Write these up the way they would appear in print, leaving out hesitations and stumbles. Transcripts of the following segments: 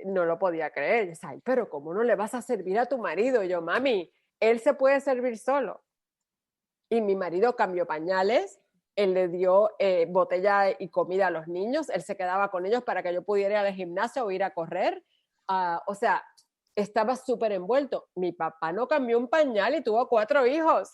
no lo podía creer. Dice, ay, pero ¿cómo no le vas a servir a tu marido? Y yo, mami, él se puede servir solo. Y mi marido cambió pañales, él le dio botella y comida a los niños, él se quedaba con ellos para que yo pudiera ir al gimnasio o ir a correr. O sea, estaba súper envuelto. Mi papá no cambió un pañal y tuvo 4 hijos.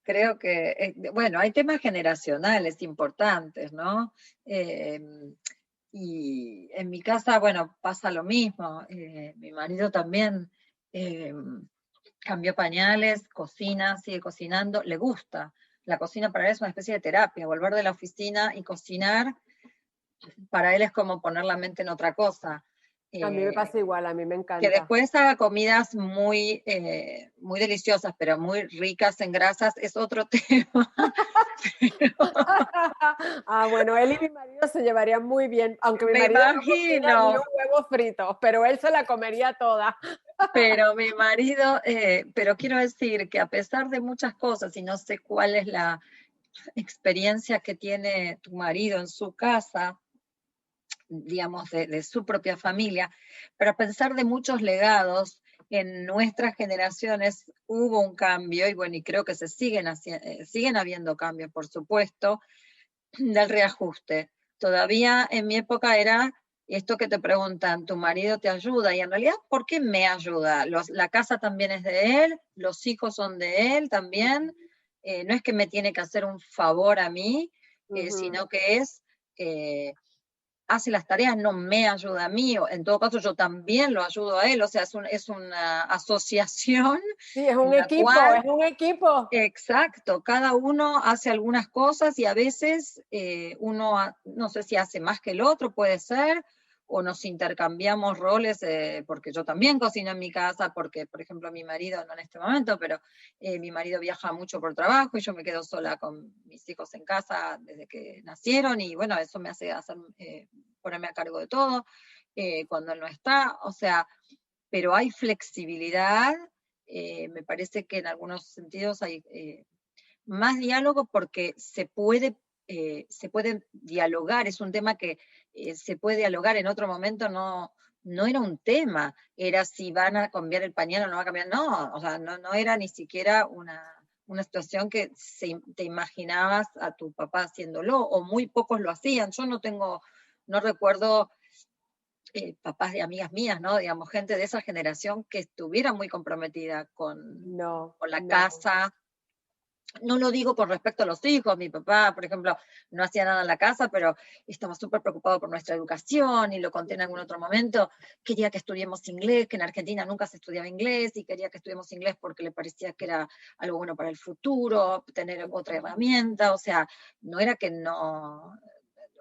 Creo que, bueno, hay temas generacionales importantes, ¿no? Y en mi casa, bueno, pasa lo mismo. Mi marido también eh, cambió pañales, cocina, sigue cocinando, le gusta. La cocina para él es una especie de terapia. Volver de la oficina y cocinar, para él es como poner la mente en otra cosa. A mí me Eh, pasa igual, a mí me que encanta. después haga comidas muy deliciosas, pero muy ricas en grasas, es otro tema. Bueno, él y mi marido se llevarían muy bien, aunque mi Me marido no cocina ni imagino, un huevo frito, pero él se la comería toda. pero mi marido, pero quiero decir que a pesar de muchas cosas, y no sé cuál es la experiencia que tiene tu marido en su casa, digamos, de su propia familia, pero a pesar de muchos legados, en nuestras generaciones hubo un cambio, y bueno, y creo que siguen habiendo cambios, por supuesto, del reajuste. Todavía en mi época era esto que te preguntan, ¿tu marido te ayuda? Y en realidad, ¿por qué me ayuda? La casa también es de él, los hijos son de él también. No es que me tiene que hacer un favor a mí, Ujú. sino que eh, hace las tareas, no me ayuda a mí, o en todo caso yo también lo ayudo a él, o sea, es una asociación Sí, es en un la equipo, cual, es un equipo. exacto, cada uno hace algunas cosas y a veces uno, no sé si hace más que el otro, puede ser, o nos intercambiamos roles, porque yo también cocino en mi casa, porque, por ejemplo, mi marido, no en este momento, pero mi marido viaja mucho por trabajo y yo me quedo sola con mis hijos en casa desde que nacieron y bueno, eso me hace ponerme a cargo de todo cuando él no está, o sea, pero hay flexibilidad, me parece que en algunos sentidos hay más diálogo porque se puede dialogar, es un tema que se puede dialogar, en otro momento no era un tema, era si van a cambiar el pañal o no va a cambiar, no, o sea, no era ni siquiera una situación que te imaginabas a tu papá haciéndolo, o muy pocos lo hacían, yo no recuerdo papás de amigas mías, ¿no? Digamos, gente de esa generación que estuviera muy comprometida No, con la no. casa. No lo digo con respecto a los hijos, mi papá, por ejemplo, no hacía nada en la casa, pero estaba súper preocupado por nuestra educación y lo conté en algún otro momento, quería que estudiemos inglés, que en Argentina nunca se estudiaba inglés y quería que estudiemos inglés porque le parecía que era algo bueno para el futuro, tener otra herramienta, o sea, no era que no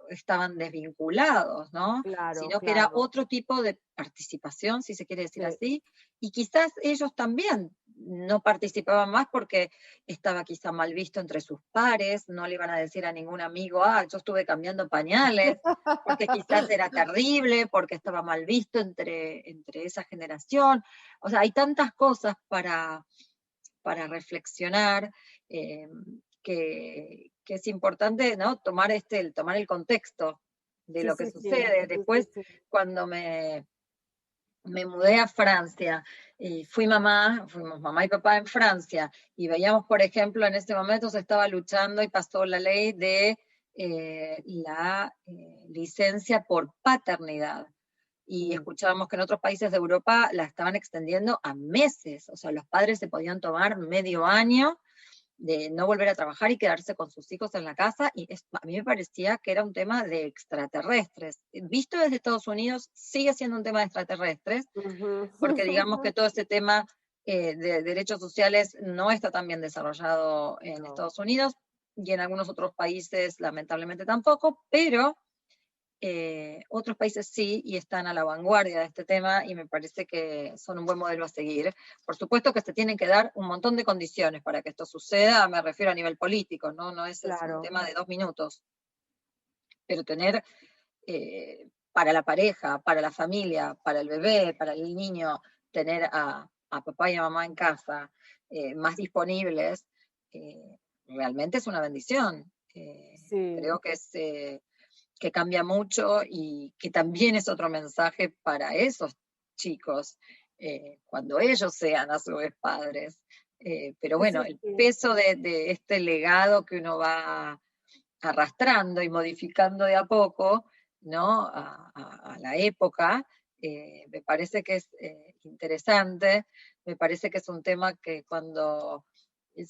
estaban desvinculados, ¿no? Claro, Sino que era claro. otro tipo de participación, si se quiere decir Sí. así, y quizás ellos también no participaban más porque estaba quizá mal visto entre sus pares, no le iban a decir a ningún amigo, yo estuve cambiando pañales, porque quizás era terrible, porque estaba mal visto entre esa generación. O sea, hay tantas cosas para reflexionar, eh, que es importante, ¿no? Tomar el contexto de Sí, lo que sí, sí, sucede. sí, sí, Después, sí. cuando me mudé a Francia y fuimos mamá y papá en Francia, y veíamos, por ejemplo, en ese momento se estaba luchando y pasó la ley de la licencia por paternidad. Y Mm. escuchábamos que en otros países de Europa la estaban extendiendo a meses, o sea, los padres se podían tomar medio año de no volver a trabajar y quedarse con sus hijos en la casa, y a mí me parecía que era un tema de extraterrestres. Visto desde Estados Unidos, sigue siendo un tema de extraterrestres, Ujú. porque digamos que todo este tema de derechos sociales no está tan bien desarrollado en No. Estados Unidos y en algunos otros países lamentablemente tampoco, pero otros países sí y están a la vanguardia de este tema y me parece que son un buen modelo a seguir. Por supuesto que se tienen que dar un montón de condiciones para que esto suceda, me refiero a nivel político, no es un Claro. tema de 2 minutos, pero tener para la pareja, para la familia, para el bebé, para el niño, tener a papá y a mamá en casa más disponibles, realmente es una bendición. Sí. Creo que que cambia mucho y que también es otro mensaje para esos chicos cuando ellos sean a su vez padres. Pero Sí, bueno, sí, el sí. peso de este legado que uno va arrastrando y modificando de a poco, ¿no? A la época, me parece que es interesante, me parece que es un tema que cuando es-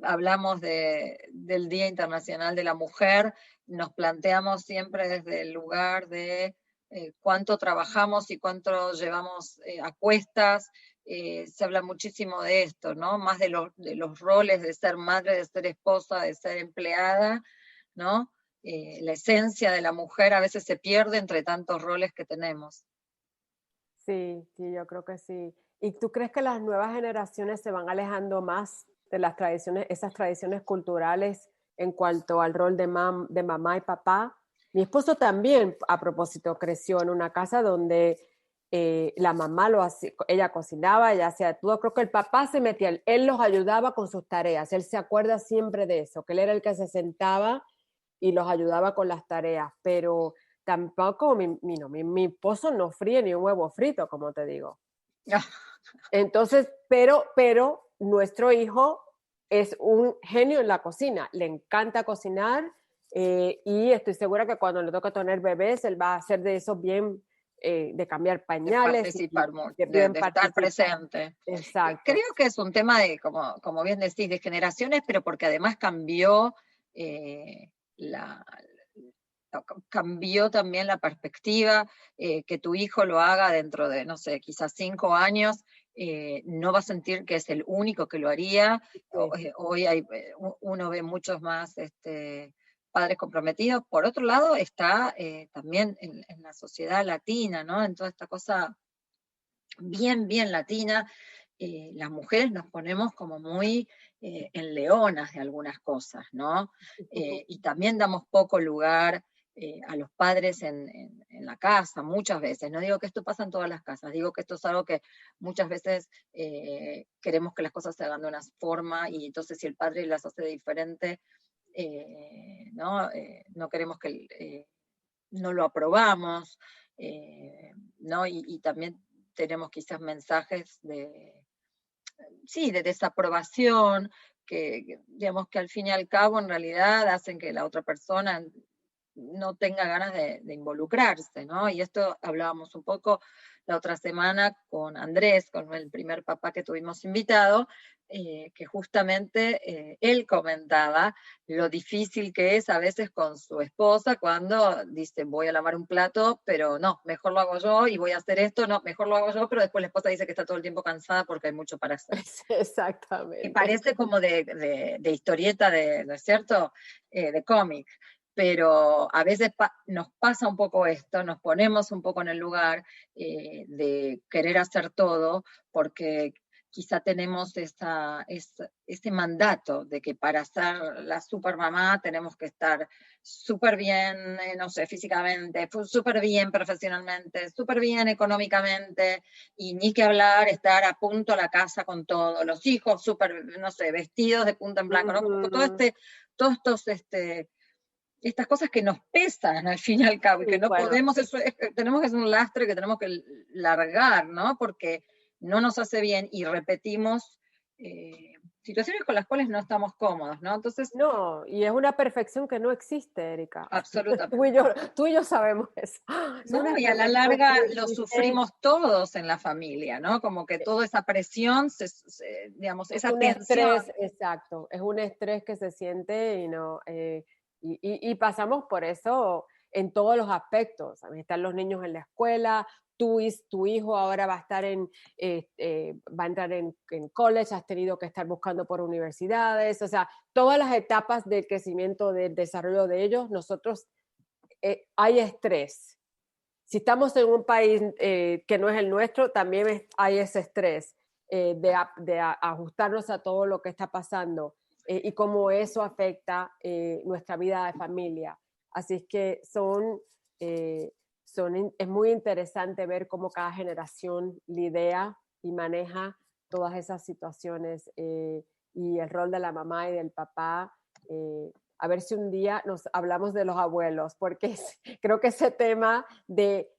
hablamos del Día Internacional de la Mujer, nos planteamos siempre desde el lugar de cuánto trabajamos y cuánto llevamos a cuestas. Se habla muchísimo de esto, ¿no? Más de los roles de ser madre, de ser esposa, de ser empleada, ¿no? La esencia de la mujer a veces se pierde entre tantos roles que tenemos. Sí, sí, yo creo que sí. ¿Y tú crees que las nuevas generaciones se van alejando más de las tradiciones, esas tradiciones culturales en cuanto al rol de mamá y papá? Mi esposo también, a propósito, creció en una casa donde la mamá lo hacía, ella cocinaba, ella hacía todo. Creo que el papá se metía, él los ayudaba con sus tareas. Él se acuerda siempre de eso, que él era el que se sentaba y los ayudaba con las tareas, pero tampoco mi esposo no fríe ni un huevo frito, como te digo. Entonces, pero nuestro hijo es un genio en la cocina, le encanta cocinar y estoy segura que cuando le toca tener bebés, él va a hacer de eso bien, de cambiar De pañales y participar, de bien de estar participar. presente. Exacto. Creo que es un tema de, como bien decís, de generaciones, pero porque además cambió eh, la, cambió también la perspectiva, que tu hijo lo haga dentro de, no sé, quizás 5 años, no va a sentir que es el único que lo haría. Sí. Hoy hay, uno ve muchos más padres comprometidos. Por otro lado, está también en la sociedad latina, ¿no? En toda esta cosa bien latina, las mujeres nos ponemos como muy en leonas de algunas cosas, ¿no? Y también damos poco lugar a los padres en la casa, muchas veces. No digo que esto pasa en todas las casas, digo que esto es algo que muchas veces queremos que las cosas se hagan de una forma y entonces si el padre las hace diferente, ¿no? No queremos que no lo aprobamos, ¿no? Y también tenemos quizás mensajes sí, de desaprobación, digamos que al fin y al cabo en realidad hacen que la otra persona no tenga ganas de involucrarse, ¿no? Y esto hablábamos un poco la otra semana con Andrés, con el primer papá que tuvimos invitado, que justamente él comentaba lo difícil que es a veces con su esposa cuando dice voy a lavar un plato, pero no, mejor lo hago yo y voy a hacer esto, no, mejor lo hago yo, pero después la esposa dice que está todo el tiempo cansada porque hay mucho para hacer. Que Exactamente. parece como de historieta, ¿no es cierto? De cómic. Pero a veces nos pasa un poco esto, nos ponemos un poco en el lugar de querer hacer todo, porque quizá tenemos ese mandato de que para ser la supermamá tenemos que estar súper bien, no sé, físicamente, súper bien profesionalmente, súper bien económicamente, y ni que hablar, estar a punto a la casa con todo, los hijos súper, no sé, vestidos de punta en blanco, ¿no? Como que Ujú. todos estos, estas cosas que nos pesan al fin y al cabo y que Sí, no bueno, podemos, tenemos que es un lastre que tenemos que largar, ¿no? Porque no nos hace bien y repetimos situaciones con las cuales no estamos cómodos, ¿no? Entonces, no, y es una perfección que no existe, Erika. Tú y absolutamente. yo, tú y yo sabemos eso. Es ¿No? una Y a la perfección que larga no lo existe. sufrimos todos en la familia, ¿no? Como que toda esa presión, digamos, Es esa un tensión. estrés, exacto. Es un estrés que se siente y no. Y pasamos por eso en todos los aspectos. Están los niños en la escuela, tu hijo ahora va a estar va a entrar en college, has tenido que estar buscando por universidades, o sea, todas las etapas del crecimiento, del desarrollo de ellos, nosotros hay estrés. Si estamos en un país que no es el nuestro, también hay ese estrés ajustarnos a todo lo que está pasando y cómo eso afecta nuestra vida de familia. Así es que es muy interesante ver cómo cada generación lidia y maneja todas esas situaciones y el rol de la mamá y del papá. a ver si un día nos hablamos de los abuelos, porque creo que ese tema de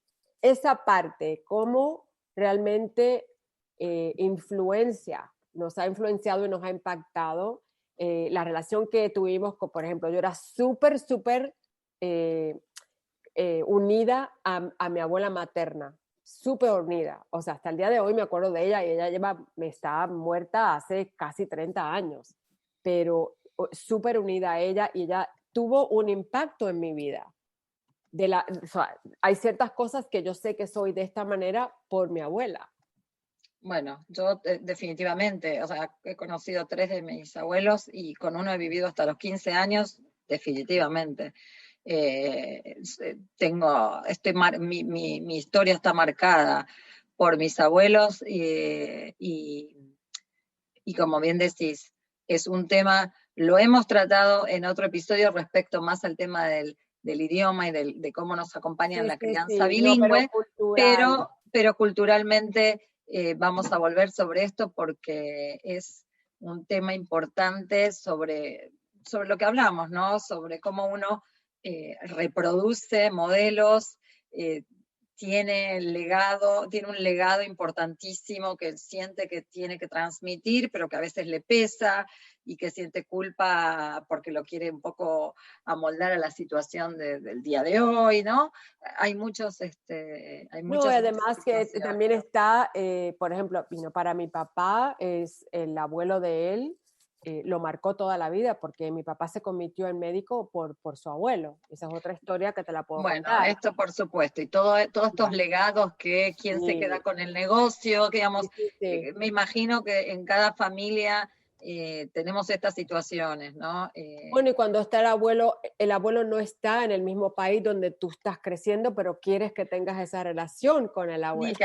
esa parte, cómo realmente nos ha influenciado y nos ha impactado la relación que tuvimos con, por ejemplo, yo era súper unida a mi abuela materna, súper unida, o sea, hasta el día de hoy me acuerdo de ella y ella está muerta hace casi 30 años, pero súper unida a ella y ella tuvo un impacto en mi vida. O sea, hay ciertas cosas que yo sé que soy de esta manera por mi abuela. Bueno, yo definitivamente, o sea, he conocido 3 de mis abuelos y con uno he vivido hasta los 15 años, definitivamente. Mi historia está marcada por mis abuelos y como bien decís, es un tema, lo hemos tratado en otro episodio respecto más al tema del idioma y de cómo nos acompaña en la crianza bilingüe, no, pero culturalmente vamos a volver sobre esto porque es un tema importante sobre lo que hablamos, ¿no? Sobre cómo uno reproduce modelos, tiene un legado importantísimo que él siente que tiene que transmitir, pero que a veces le pesa y que siente culpa porque lo quiere un poco amoldar a la situación del día de hoy, ¿no? Hay muchas además que también está, por ejemplo, para mi papá, es el abuelo de él, lo marcó toda la vida porque mi papá se convirtió en médico por su abuelo. Esa es otra historia que te la puedo contar. Bueno, esto por supuesto, y todos estos legados que quién se queda con el negocio, que digamos, me imagino que en cada familia tenemos estas situaciones, ¿no? Bueno, y cuando está el abuelo no está en el mismo país donde tú estás creciendo, pero quieres que tengas esa relación con el abuelo. Ni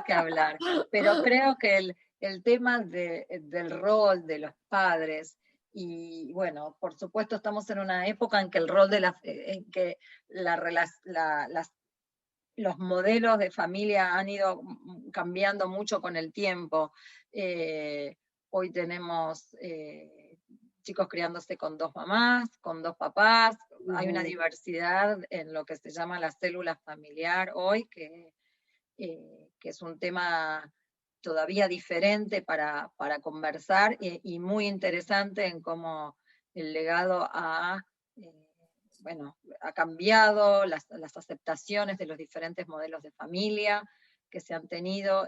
que hablar. Pero creo que el tema del rol de los padres, y bueno, por supuesto estamos en una época en que el rol en que los modelos de familia han ido cambiando mucho con el tiempo. Hoy tenemos chicos criándose con 2 mamás, con 2 papás. Hay una diversidad en lo que se llama la célula familiar hoy, que es un tema todavía diferente para conversar y muy interesante en cómo el legado ha cambiado, las aceptaciones de los diferentes modelos de familia que se han tenido.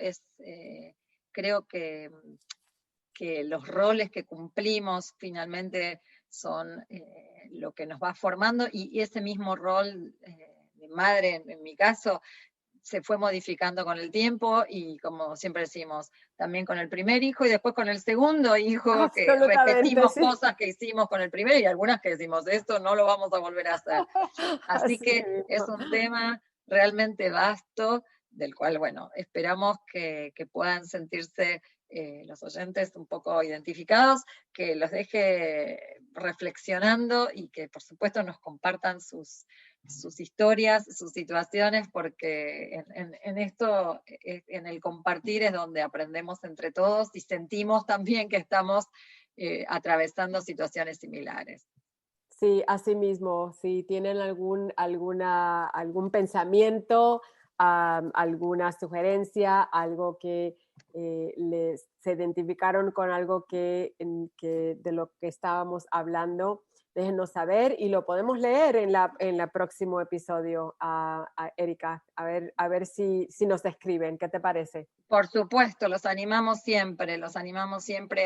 Creo que los roles que cumplimos finalmente son lo que nos va formando, y ese mismo rol de madre, en mi caso, se fue modificando con el tiempo y, como siempre decimos, también con el primer hijo y después con el segundo hijo, que repetimos cosas que hicimos con el primero y algunas que decimos, esto no lo vamos a volver a hacer. Así que es un tema realmente vasto, del cual, bueno, esperamos que puedan sentirse los oyentes un poco identificados, que los deje reflexionando y que por supuesto nos compartan sus historias, sus situaciones, porque en esto, en el compartir es donde aprendemos entre todos y sentimos también que estamos atravesando situaciones similares. Sí, así mismo, si tienen algún pensamiento, alguna sugerencia, algo que se identificaron con algo que de lo que estábamos hablando, déjenos saber y lo podemos leer en el próximo episodio, Erika, a ver si nos escriben. ¿Qué te parece? Por supuesto, los animamos siempre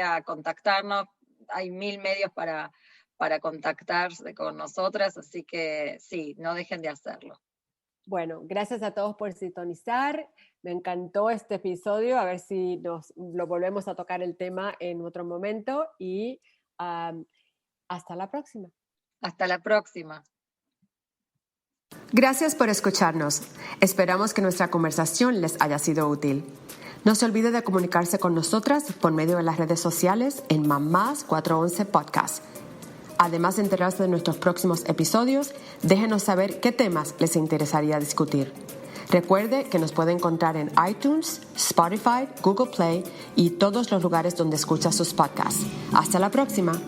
a contactarnos. Hay 1000 medios para contactarse con nosotras, así que sí, no dejen de hacerlo. Bueno, gracias a todos por sintonizar. Me encantó este episodio. A ver si lo volvemos a tocar el tema en otro momento y hasta la próxima. Hasta la próxima. Gracias por escucharnos. Esperamos que nuestra conversación les haya sido útil. No se olvide de comunicarse con nosotras por medio de las redes sociales en Mamás 411 Podcast. Además de enterarse de nuestros próximos episodios, déjenos saber qué temas les interesaría discutir. Recuerde que nos puede encontrar en iTunes, Spotify, Google Play y todos los lugares donde escucha sus podcasts. Hasta la próxima.